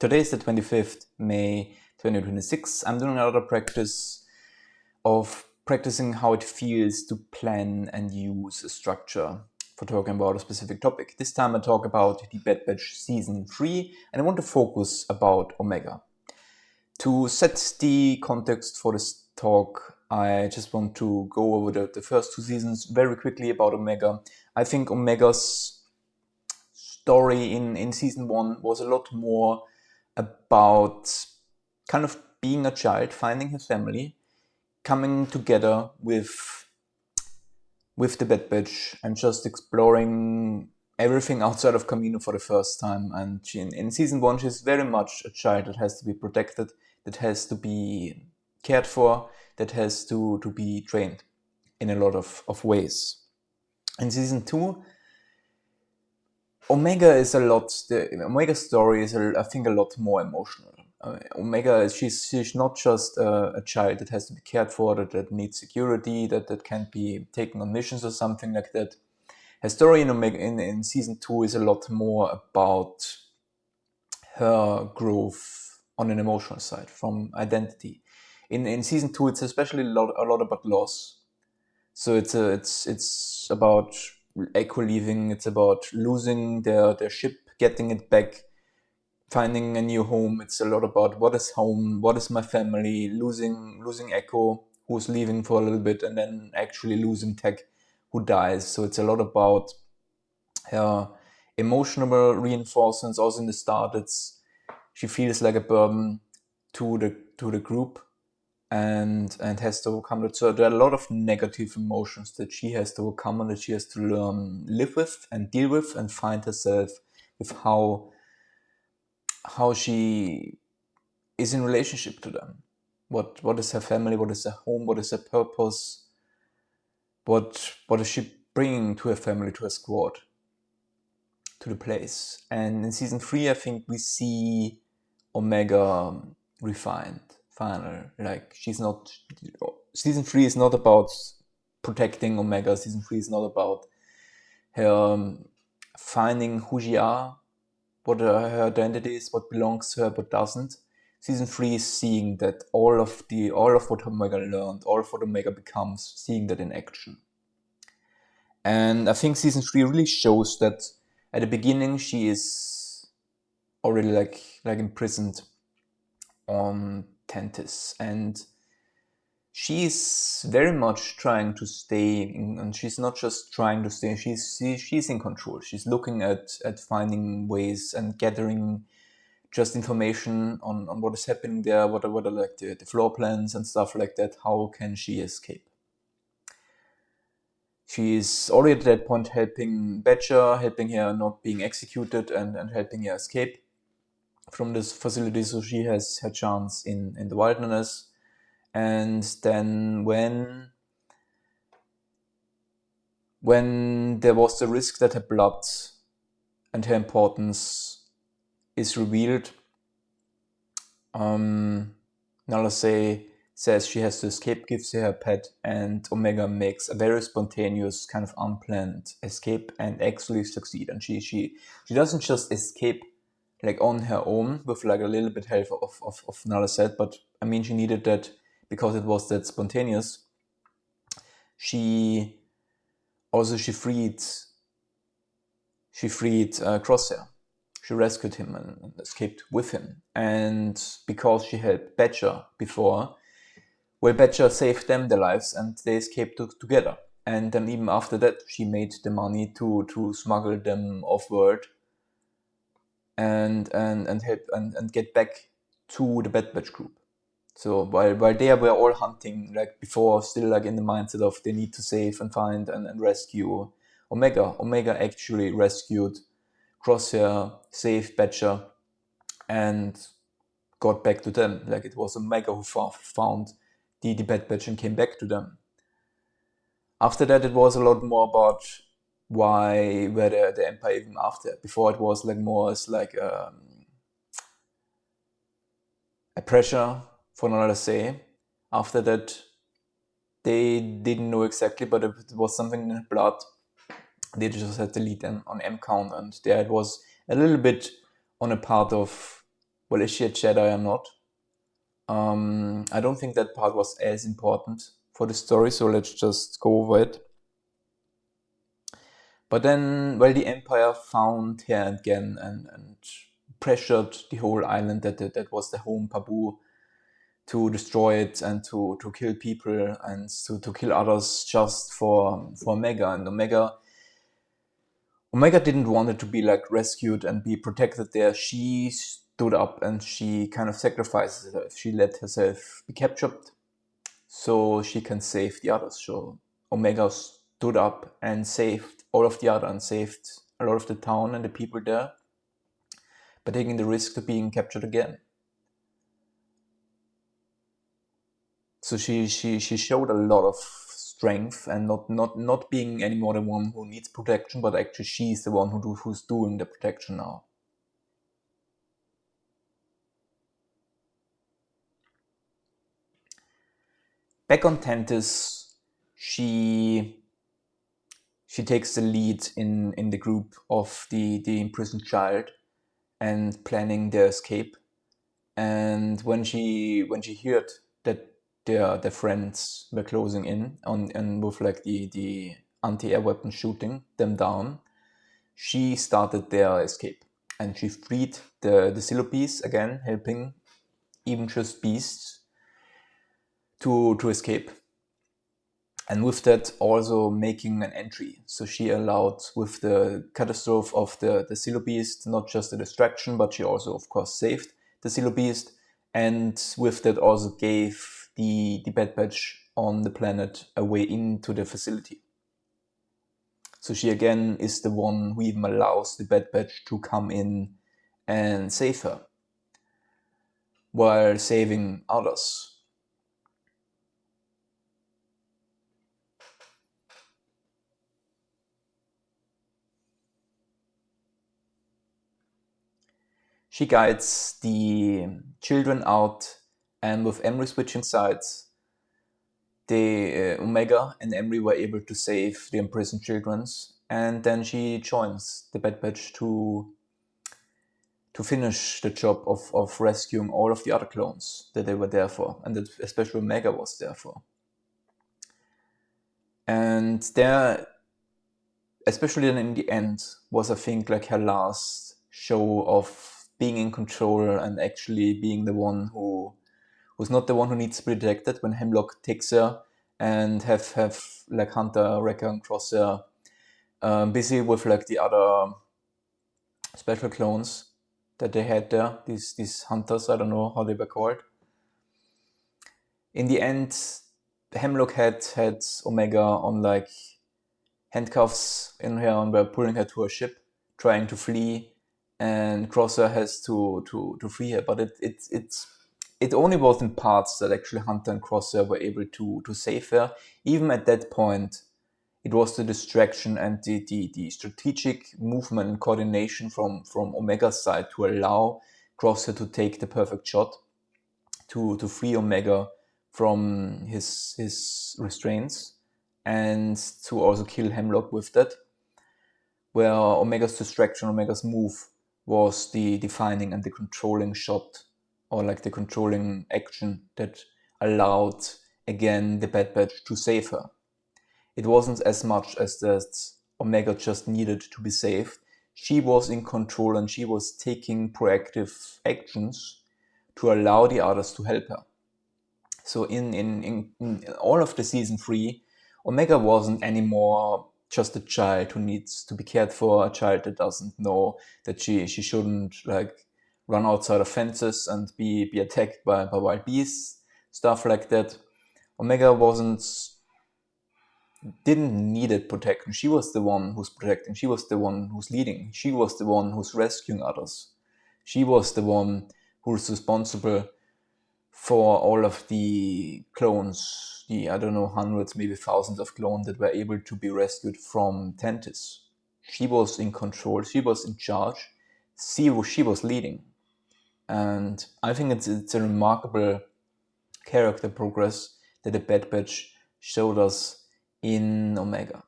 Today is the 25th May 2026. I'm doing another practice of practicing how it feels to plan and use a structure for talking about a specific topic. This time I talk about the Bad Batch Season 3 and I want to focus about Omega. To set the context for this talk, I just want to go over the first two seasons very quickly about Omega. I think Omega's story in season 1 was a lot more about kind of being a child, finding her family, coming together with the Bad Batch and just exploring everything outside of Kamino for the first time. And in season 1, she's very much a child that has to be protected, that has to be cared for, that has to be trained in a lot of ways. In season 2, Omega is the Omega story is, I think, a lot more emotional. Omega, she's not just a child that has to be cared for, that needs security, that can't be taken on missions or something like that. Her story in Omega in season 2 is a lot more about her growth on an emotional side, from identity. In season 2, it's especially a lot about loss. So it's about Echo leaving. It's about losing their ship, getting it back, finding a new home. It's a lot about what is home, what is my family, losing Echo, who's leaving for a little bit, and then actually losing Tech, who dies. So it's a lot about her emotional reinforcements. Also in the start, she feels like a burden to the group, and has to overcome it. So there are a lot of negative emotions that she has to overcome and that she has to learn, live with and deal with, and find herself with how she is in relationship to them. What is her family? What is her home? What is her purpose? What is she bringing to her family, to her squad, to the place? And in season 3, I think we see Omega refined, final. Like, she's not. Season 3 is not about protecting Omega. Season 3 is not about her finding who she are, what her identity is, what belongs to her, what doesn't. Season 3 is seeing that all of what Omega learned, all of what Omega becomes, seeing that in action. And I think season 3 really shows that at the beginning she is already like imprisoned on Tentis, and she's very much trying to stay and she's not just trying to stay, she's in control. She's looking at finding ways and gathering just information on what is happening there, what are like the floor plans and stuff like that. How can she escape? She's already at that point helping Badger, helping her not being executed, and helping her escape from this facility, so she has her chance in the wilderness. And then when there was the risk that her blood and her importance is revealed, Nala says she has to escape, gives her a pet, and Omega makes a very spontaneous, kind of unplanned escape and actually succeed. And she doesn't just escape like on her own with like a little bit help of Nala, but I mean, she needed that because it was that spontaneous. She freed Crosshair. She rescued him and escaped with him. And because she helped Badger before, well, Badger saved them their lives and they escaped together. And then even after that, she made the money to smuggle them off-world and help and get back to the Bad Batch group. So while they were all hunting like before, still like in the mindset of they need to save and find and rescue Omega. Omega actually rescued Crosshair, saved Badger, and got back to them. Like, it was Omega who found the Bad Batch and came back to them. After that, it was a lot more about why were the Empire even after. Before, it was like more as like a pressure for another say. After that, they didn't know exactly, but it was something in the blood. They just had to lead on M count, and there it was a little bit on a part of Well, is she a Jedi or not? I don't think that part was as important for the story, so let's just go over it. But then, well, the Empire found her again and pressured the whole island that was the home Pabu to destroy it and to kill people and to kill others just for Omega. And Omega didn't want it to be like rescued and be protected there. She stood up and she kind of sacrificed herself. She let herself be captured so she can save the others. So Omega stood up and saved all of the others and saved a lot of the town and the people there by taking the risk of being captured again. So she showed a lot of strength and not being anymore the one who needs protection, but actually she's the one who's doing the protection now. Back on Tantis, she takes the lead in the group of the imprisoned child and planning their escape. And when she heard that their friends were closing in and with like the anti-air weapon shooting them down, she started their escape and she freed the Silopes again, helping even just beasts to escape. And with that, also making an entry. So she allowed, with the catastrophe of the Silopes, not just a distraction, but she also, of course, saved the Silopes. And with that, also gave the Bad Batch on the planet a way into the facility. So she again is the one who even allows the Bad Batch to come in and save her, while saving others. She guides the children out, and with Emery switching sides, the Omega and Emery were able to save the imprisoned children, and then she joins the Bad Batch to finish the job of rescuing all of the other clones that they were there for, and that especially Omega was there for. And there, especially then in the end, was, I think, like her last show of being in control and actually being the one who's not the one who needs to be protected when Hemlock takes her and have like Hunter, Wrecker, and Crosshair busy with like the other special clones that they had there, these hunters, I don't know how they were called. In the end, Hemlock had Omega on like handcuffs in her and were pulling her to a ship, trying to flee, and Crosshair has to free her. But it only was in parts that actually Hunter and Crosshair were able to save her. Even at that point, it was the distraction and the strategic movement and coordination from Omega's side to allow Crosshair to take the perfect shot to free Omega from his restraints and to also kill Hemlock with that, where Omega's distraction, Omega's move was the defining and the controlling shot, or like the controlling action that allowed again the Bad Batch to save her. It wasn't as much as that Omega just needed to be saved. She was in control and she was taking proactive actions to allow the others to help her. So in all of the season 3, Omega wasn't anymore just a child who needs to be cared for, a child that doesn't know that she shouldn't like run outside of fences and be attacked by wild beasts, stuff like that. Omega didn't need protection. She was the one who's protecting. She was the one who's leading. She was the one who's rescuing others. She was the one who's responsible for all of the clones, I don't know, hundreds, maybe thousands of clones that were able to be rescued from Tantis. She was in control. She was in charge. She was leading. And I think it's a remarkable character progress that the Bad Batch showed us in Omega.